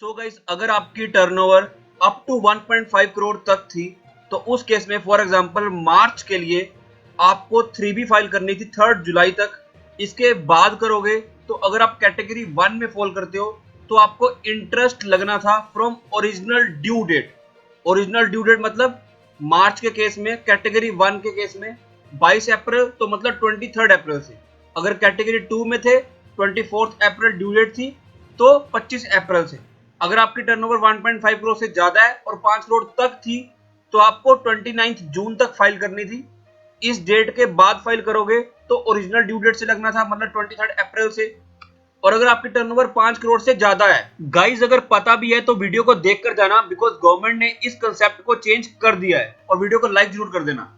So guys, अगर आपकी turnover up to 1.5 crore तक थी तो उस केस में फॉर एग्जांपल मार्च के लिए आपको 3B फाइल करनी थी 3 जुलाई तक। इसके बाद करोगे तो अगर आप कैटेगरी 1 में फॉल करते हो तो आपको इंटरेस्ट लगना था from original due date. Original due date मतलब मार्च के केस में, कैटेगरी 1 के केस में 22 अप्रैल, तो मतलब 23 अप्रैल से। अगर कैटेगरी 2 में थे 24 अप्रैल ड्यू डेट थी तो 25 अप्रैल से। अगर आपकी टर्नओवर 1.5 करोड़ से ज्यादा है और 5 करोड़ तक थी तो आपको 29 जून तक फाइल करनी थी। इस डेट के बाद फाइल करोगे तो ओरिजिनल ड्यू डेट से लगना था, मतलब 23 अप्रैल से। और अगर आपकी टर्नओवर 5 करोड़ से ज्यादा है, गाइस अगर पता भी है तो वीडियो को देख कर जाना, बिकॉज गवर्नमेंट ने इस कंसेप्ट को चेंज कर दिया है। और वीडियो को लाइक जरूर कर देना।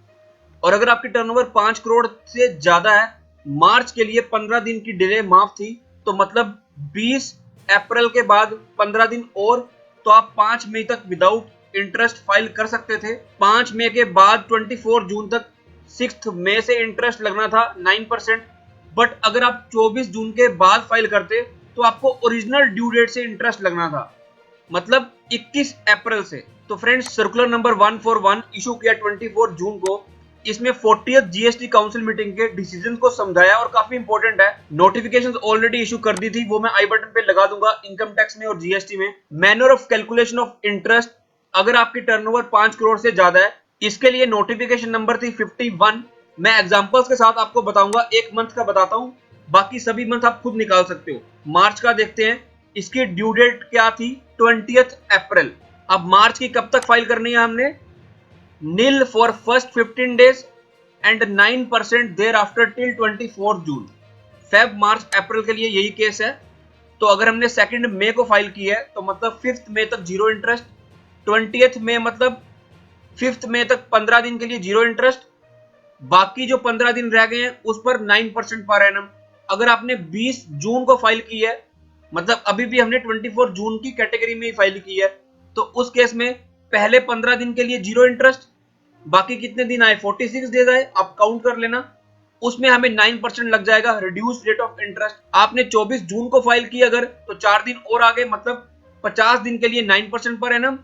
और अगर आपकी टर्नओवर 5 करोड़ से ज्यादा है, मार्च के लिए 15 दिन की डिले माफ थी, तो मतलब 20 अप्रैल के बाद 15 दिन और, तो आप 5 मई तक विदाउट इंटरेस्ट फाइल कर सकते थे। 5 मई के बाद 24 जून तक 6 मई से इंटरेस्ट लगना था 9%। बट अगर आप 24 जून के बाद फाइल करते तो आपको ओरिजिनल ड्यू डेट से इंटरेस्ट लगना था, मतलब 21 अप्रैल से। तो फ्रेंड्स, सर्कुलर नंबर 141 इशू किया 24 जून को। इसमें 40th जीएसटी काउंसिल मीटिंग के डिसीजन को समझाया और काफी इंपॉर्टेंट है। नोटिफिकेशन ऑलरेडी इशू कर दी थी, वो मैं आई बटन पे लगा दूंगा, इनकम टैक्स में और जीएसटी में। Manner of calculation of interest, अगर आपकी टर्नओवर 5 करोड़ से ज्यादा है, इसके लिए नोटिफिकेशन नंबर थी 51। मैं एग्जांपल्स के साथ आपको बताऊंगा, एक मंथ का बताता हूं, बाकी सभी मंथ आप खुद निकाल सकते हो। मार्च का देखते हैं, इसकी ड्यू डेट क्या थी, 20 अप्रैल। अब मार्च की कब तक फाइल करनी है हमने, nil for first 15 days and 9% thereafter till 24 June. Feb March April के लिए यही केस है। तो अगर हमने 2 मई को फाइल की है तो मतलब 5 मई तक जीरो इंटरेस्ट, 20 मई मतलब 5 मई तक 15 दिन के लिए जीरो इंटरेस्ट, बाकी जो 15 दिन रह गए हैं उस पर 9% पर एनम। अगर आपने 20 जून को फाइल की है, मतलब अभी भी हमने 24 जून की कैटेगरी में ही फाइल की है, तो उस केस में पहले 15 दिन के लिए जीरो इंटरेस्ट, बाकी कितने दिन आए, 46 डेज आए, आप काउंट कर लेना। उसमें हमें 9% लग जाएगा, रिड्यूस रेट ऑफ इंटरेस्ट। आपने 24 जून को फाइल की अगर, तो 4 दिन और आगे, मतलब 50 दिन के लिए 9% पर एनम,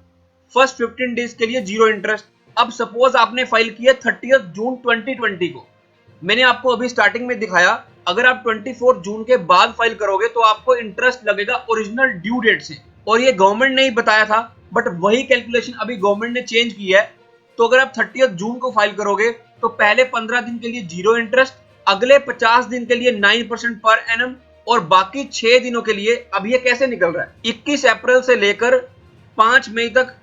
फर्स्ट 15 डेज के लिए जीरो इंटरेस्ट। अब सपोज आपने फाइल किया 30 जून 2020 को, मैंने आपको अभी स्टार्टिंग में दिखाया, अगर आप 24 जून के बाद फाइल करोगे तो आपको इंटरेस्ट लगेगा ओरिजिनल ड्यू डेट से। और ये गवर्नमेंट ने ही बताया था, बट वही कैलकुलेशन अभी गवर्नमेंट ने चेंज की है। तो अगर आप 30 जून को फाइल करोगे तो पहले 15 दिन के लिए जीरो इंटरेस्ट, अगले 50 दिन के लिए 9% पर एनम, और बाकी 6 दिनों के लिए, अब ये कैसे निकल रहा है, 21 अप्रैल से लेकर 5 मई तक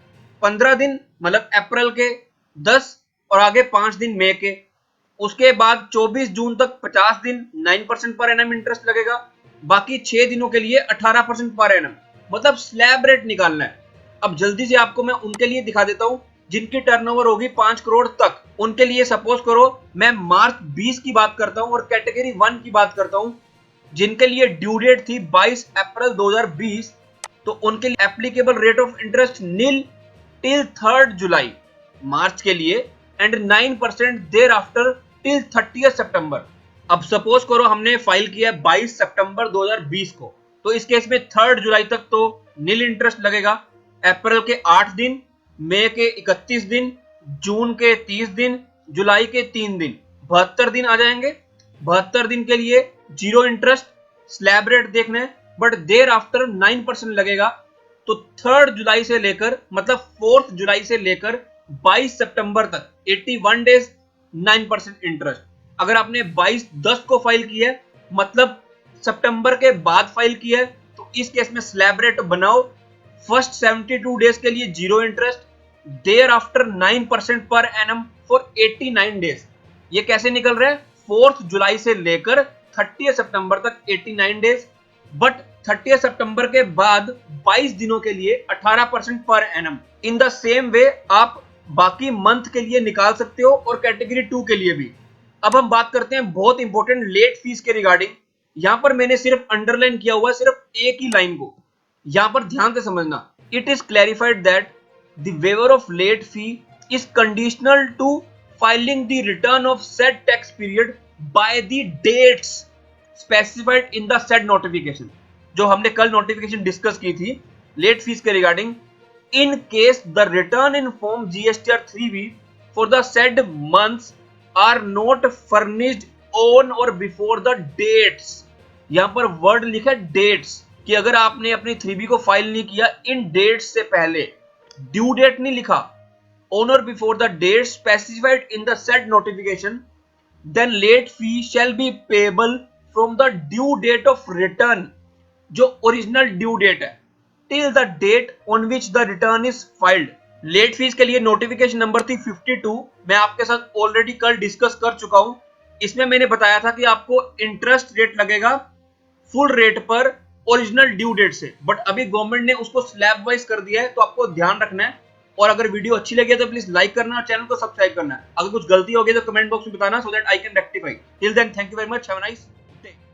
15 दिन, मतलब अप्रैल के 10 और आगे 5 दिन मई के। उसके बाद 24 जून तक 50 दिन 9% पर एनम इंटरेस्ट लगेगा, बाकी 6 दिनों के लिए 18% पर एनम, मतलब स्लैब रेट निकालना है। अब जल्दी से आपको मैं उनके लिए दिखा देता हूं जिनकी टर्नओवर होगी 5 करोड़ तक। उनके लिए सपोज करो मैं मार्च 20 की बात करता हूं और कैटेगरी 1 की बात करता हूं, जिनके लिए ड्यू डेट थी 22 अप्रैल 2020, तो उनके लिए applicable rate of interest nil till 3 जुलाई मार्च के लिए, एंड 9% देयर आफ्टर टिल 30 सितंबर। अब सपोज करो हमने फाइल किया 22 सितंबर 2020 को, तो इस केस में 3 जुलाई तक तो नील इंटरेस्ट लगेगा, अप्रैल के 8 दिन, मई के 31 दिन, जून के 30 दिन, जुलाई के 3 दिन, 72 दिन आ जाएंगे। 72 दिन के लिए जीरो इंटरेस्ट, स्लैब रेट देखना है, बट देयर आफ्टर 9% लगेगा। तो 3 जुलाई से लेकर, मतलब 4 जुलाई से लेकर 22 सितंबर तक 81 डेज, 9% इंटरेस्ट। अगर आपने 22/10 को फाइल किया है, मतलब सितंबर के बाद फाइल किया है, तो इस केस में स्लैब रेट बनाओ, फर्स्ट 72 डेज के लिए zero interest, there after 9% per annum for 89 days. ये कैसे निकल रहा है, 4 जुलाई से लेकर 30 सितंबर तक 89 डेज, बट 30 सितंबर के बाद 22 दिनों के लिए 18% per annum. In the same way आप बाकी मंथ के लिए निकाल सकते हो और कैटेगरी 2 के लिए भी। अब हम बात करते हैं बहुत इंपॉर्टेंट लेट फीस के रिगार्डिंग। यहां पर मैंने सिर्फ अंडरलाइन किया हुआ है सिर्फ एक ही लाइन को, यहां पर ध्यान से समझना। It is clarified that the waiver of late fee is conditional to filing the return of said tax period by the dates specified in the said notification. जो हमने कल नोटिफिकेशन डिस्कस की थी, लेट फीस के regarding, in case the return in form GST or 3B for the said months are not furnished on or before the dates। यहां पर word लिखा है dates कि अगर आपने अपनी 3B को फाइल नहीं किया इन डेट्स से पहले, ड्यू डेट नहीं लिखा, on or before the date specified in the said notification, then late fee shall be payable from the due date of return, जो ओरिजिनल ड्यू डेट है, till the date on which the return is filed। Late fees के लिए notification number थी 52। मैं आपके साथ already कल discuss कर चुका हूं। इसमें मैंने बताया था कि आपको इंटरेस्ट रेट लगेगा फुल रेट पर ओरिजिनल ड्यू डेट से, बट अभी गवर्नमेंट ने उसको स्लैब वाइज कर दिया है, तो आपको ध्यान रखना है। और अगर वीडियो अच्छी लगी तो प्लीज लाइक करना और चैनल को सब्सक्राइब करना है। अगर कुछ गलती हो गई तो कमेंट बॉक्स में बताना, so that I can rectify. Till then thank you very much, have a nice